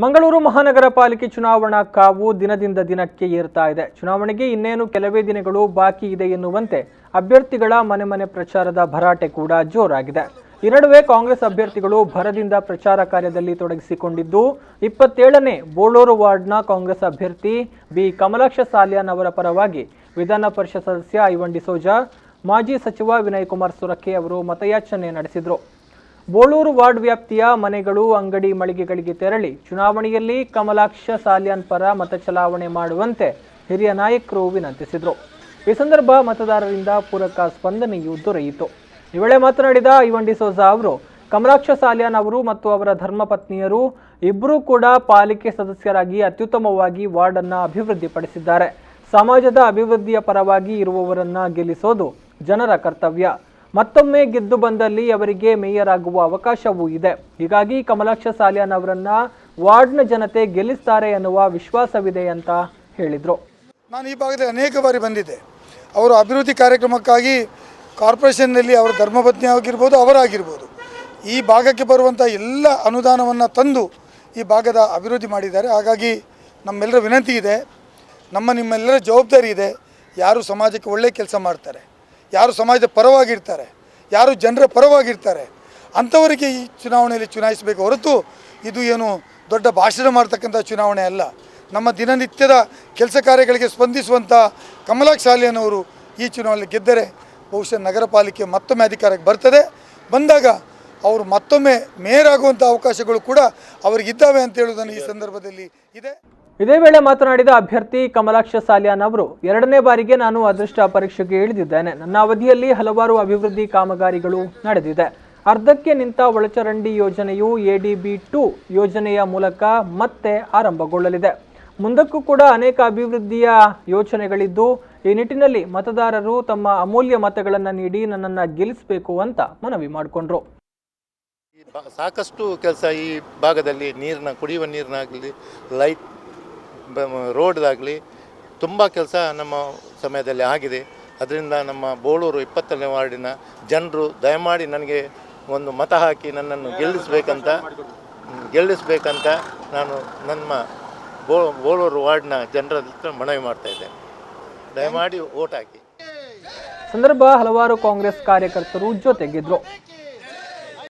ಮಂಗಳೂರು ಮಹಾನಗರ ಪಾಲಿಕೆ ಚುನಾವಣಾ ಕಾವು ದಿನದಿಂದ ದಿನಕ್ಕೆ ಏರ್ತಾ ಇದೆ. ಚುನಾವಣೆಗೆ ಇನ್ನೇನು ಕೆಲವೇ ದಿನಗಳು ಬಾಕಿ ಇದೆ ಎನ್ನುವಂತೆ ಅಭ್ಯರ್ಥಿಗಳ ಮನೆ ಪ್ರಚಾರದ ಭರಾಟೆ ಕೂಡ ಜೋರಾಗಿದೆ. ಈ ನಡುವೆ ಕಾಂಗ್ರೆಸ್ ಅಭ್ಯರ್ಥಿಗಳು ಭರದಿಂದ ಪ್ರಚಾರ ಕಾರ್ಯದಲ್ಲಿ ತೊಡಗಿಸಿಕೊಂಡಿದ್ದು 27ನೇ ಬೋಳೂರು ವಾರ್ಡ್ನ ಕಾಂಗ್ರೆಸ್ ಅಭ್ಯರ್ಥಿ ಬಿ ಕಮಲಾಕ್ಷ ಸಾಲ್ಯಾನ್ ಅವರ ಪರವಾಗಿ ವಿಧಾನ ಪರಿಷತ್ ಸದಸ್ಯ ಐವನ್ ಡಿಸೋಜಾ, ಮಾಜಿ ಸಚಿವ ವಿನಯ್ ಕುಮಾರ್ ಸುರಕ್ಕೆ ಅವರು ಮತಯಾಚನೆ ನಡೆಸಿದರು. ಬೋಳೂರು ವಾರ್ಡ್ ವ್ಯಾಪ್ತಿಯ ಮನೆಗಳು, ಅಂಗಡಿ, ಮಳಿಗೆಗಳಿಗೆ ತೆರಳಿ ಚುನಾವಣೆಯಲ್ಲಿ ಕಮಲಾಕ್ಷ ಸಾಲ್ಯಾನ್ ಪರ ಮತ ಚಲಾವಣೆ ಮಾಡುವಂತೆ ಹಿರಿಯ ನಾಯಕರು ವಿನಂತಿಸಿದರು. ಈ ಸಂದರ್ಭ ಮತದಾರರಿಂದ ಪೂರಕ ಸ್ಪಂದನೆಯೂ ದೊರೆಯಿತು. ಈ ವೇಳೆ ಮಾತನಾಡಿದ ಐವನ್ ಡಿಸೋಜಾ ಅವರು, ಕಮಲಾಕ್ಷ ಸಾಲ್ಯಾನ್ ಅವರು ಮತ್ತು ಅವರ ಧರ್ಮಪತ್ನಿಯರು ಇಬ್ಬರೂ ಕೂಡ ಪಾಲಿಕೆ ಸದಸ್ಯರಾಗಿ ಅತ್ಯುತ್ತಮವಾಗಿ ವಾರ್ಡ್ ಅನ್ನು ಅಭಿವೃದ್ಧಿಪಡಿಸಿದ್ದಾರೆ. ಸಮಾಜದ ಅಭಿವೃದ್ಧಿಯ ಪರವಾಗಿ ಇರುವವರನ್ನ ಗೆಲ್ಲಿಸೋದು ಜನರ ಕರ್ತವ್ಯ. ಮತ್ತೊಮ್ಮೆ ಗೆದ್ದು ಬಂದಲ್ಲಿ ಅವರಿಗೆ ಮೇಯರ್ ಆಗುವ ಅವಕಾಶವೂ ಇದೆ. ಹೀಗಾಗಿ ಕಮಲಾಕ್ಷ ಸಾಲ್ಯಾನ್ ಅವರನ್ನ ವಾರ್ಡ್ನ ಜನತೆ ಗೆಲ್ಲಿಸ್ತಾರೆ ಎನ್ನುವ ವಿಶ್ವಾಸವಿದೆ ಅಂತ ಹೇಳಿದರು. ನಾನು ಈ ಭಾಗದಲ್ಲಿ ಅನೇಕ ಬಾರಿ ಬಂದಿದ್ದೆ. ಅವರು ಅಭಿವೃದ್ಧಿ ಕಾರ್ಯಕ್ರಮಕ್ಕಾಗಿ ಕಾರ್ಪೊರೇಷನ್ನಲ್ಲಿ ಅವರ ಧರ್ಮಪತ್ನಿ ಆಗಿರ್ಬೋದು, ಅವರಾಗಿರ್ಬೋದು, ಈ ಭಾಗಕ್ಕೆ ಬರುವಂಥ ಎಲ್ಲ ಅನುದಾನವನ್ನು ತಂದು ಈ ಭಾಗದ ಅಭಿವೃದ್ಧಿ ಮಾಡಿದ್ದಾರೆ. ಹಾಗಾಗಿ ನಮ್ಮೆಲ್ಲರ ವಿನಂತಿ ಇದೆ, ನಿಮ್ಮೆಲ್ಲರ ಜವಾಬ್ದಾರಿ ಇದೆ. ಯಾರು ಸಮಾಜಕ್ಕೆ ಒಳ್ಳೆಯ ಕೆಲಸ ಮಾಡ್ತಾರೆ, ಯಾರು ಸಮಾಜದ ಪರವಾಗಿರ್ತಾರೆ, ಯಾರು ಜನರ ಪರವಾಗಿರ್ತಾರೆ, ಅಂಥವರಿಗೆ ಈ ಚುನಾವಣೆಯಲ್ಲಿ ಚುನಾಯಿಸಬೇಕು ಹೊರತು ಇದು ಏನು ದೊಡ್ಡ ಭಾಷಣ ಮಾಡ್ತಕ್ಕಂಥ ಚುನಾವಣೆ ಅಲ್ಲ. ನಮ್ಮ ದಿನನಿತ್ಯದ ಕೆಲಸ ಕಾರ್ಯಗಳಿಗೆ ಸ್ಪಂದಿಸುವಂಥ ಕಮಲಾಕ್ಷ ಸಾಲ್ಯಾನ್ ಅವರು ಈ ಚುನಾವಣೆಯಲ್ಲಿ ಗೆದ್ದರೆ ಬಹುಶಃ ನಗರ ಪಾಲಿಕೆ ಮತ್ತೊಮ್ಮೆ ಅಧಿಕಾರಕ್ಕೆ ಬರ್ತದೆ. ಬಂದಾಗ ಅವರು ಮತ್ತೊಮ್ಮೆ ಮೇಯರ್ ಆಗುವಂಥ ಅವಕಾಶಗಳು ಕೂಡ ಅವರಿಗಿದ್ದಾವೆ ಅಂತ ಹೇಳುವುದನ್ನು ಈ ಸಂದರ್ಭದಲ್ಲಿ ಇದೆ. ಇದೇ ವೇಳೆ ಮಾತನಾಡಿದ ಅಭ್ಯರ್ಥಿ ಕಮಲಾಕ್ಷ ಸಾಲ್ಯಾನ್ ಅವರು, 2ನೇ ಬಾರಿಗೆ ನಾನು ಅದೃಷ್ಟ ಪರೀಕ್ಷೆಗೆ ಇಳಿದಿದ್ದೇನೆ. ನನ್ನ ಅವಧಿಯಲ್ಲಿ ಹಲವಾರು ಅಭಿವೃದ್ಧಿ ಕಾಮಗಾರಿಗಳು ನಡೆದಿದೆ. ಅರ್ಧಕ್ಕೆ ನಿಂತ ಒಳಚರಂಡಿ ಯೋಜನೆಯು ADB2 ಯೋಜನೆಯ ಮೂಲಕ ಮತ್ತೆ ಆರಂಭಗೊಳ್ಳಲಿದೆ. ಮುಂದಕ್ಕೂ ಕೂಡ ಅನೇಕ ಅಭಿವೃದ್ಧಿಯ ಯೋಜನೆಗಳಿದ್ದು, ಈ ನಿಟ್ಟಿನಲ್ಲಿ ಮತದಾರರು ತಮ್ಮ ಅಮೂಲ್ಯ ಮತಗಳನ್ನು ನೀಡಿ ನನ್ನನ್ನು ಗೆಲ್ಲಿಸಬೇಕು ಅಂತ ಮನವಿ ಮಾಡಿಕೊಂಡ್ರು. ಸಾಕಷ್ಟು ಕೆಲಸ ಈ ಭಾಗದಲ್ಲಿ ಕುಡಿಯುವ ನೀರಿನಾಗಲಿ, ಲೈಟ್, ರೋಡ್ದಾಗಲಿ ತುಂಬ ಕೆಲಸ ನಮ್ಮ ಸಮಯದಲ್ಲಿ ಆಗಿದೆ. ಅದರಿಂದ ನಮ್ಮ ಬೋಳೂರು 20ನೇ ವಾರ್ಡಿನ ಜನರು ದಯಮಾಡಿ ನನಗೆ ಒಂದು ಮತ ಹಾಕಿ ನನ್ನನ್ನು ಗೆಲ್ಲಿಸಬೇಕಂತ ನಾನು ನಮ್ಮ ಬೋಳೂರು ವಾರ್ಡ್ನ ಜನರ ಹತ್ರ ಮನವಿ ಮಾಡ್ತಾ ಇದ್ದೇನೆ. ದಯಮಾಡಿ ವೋಟ್ ಹಾಕಿ. ಸಂದರ್ಭ ಹಲವಾರು ಕಾಂಗ್ರೆಸ್ ಕಾರ್ಯಕರ್ತರು ಜೊತೆಗಿದ್ರು.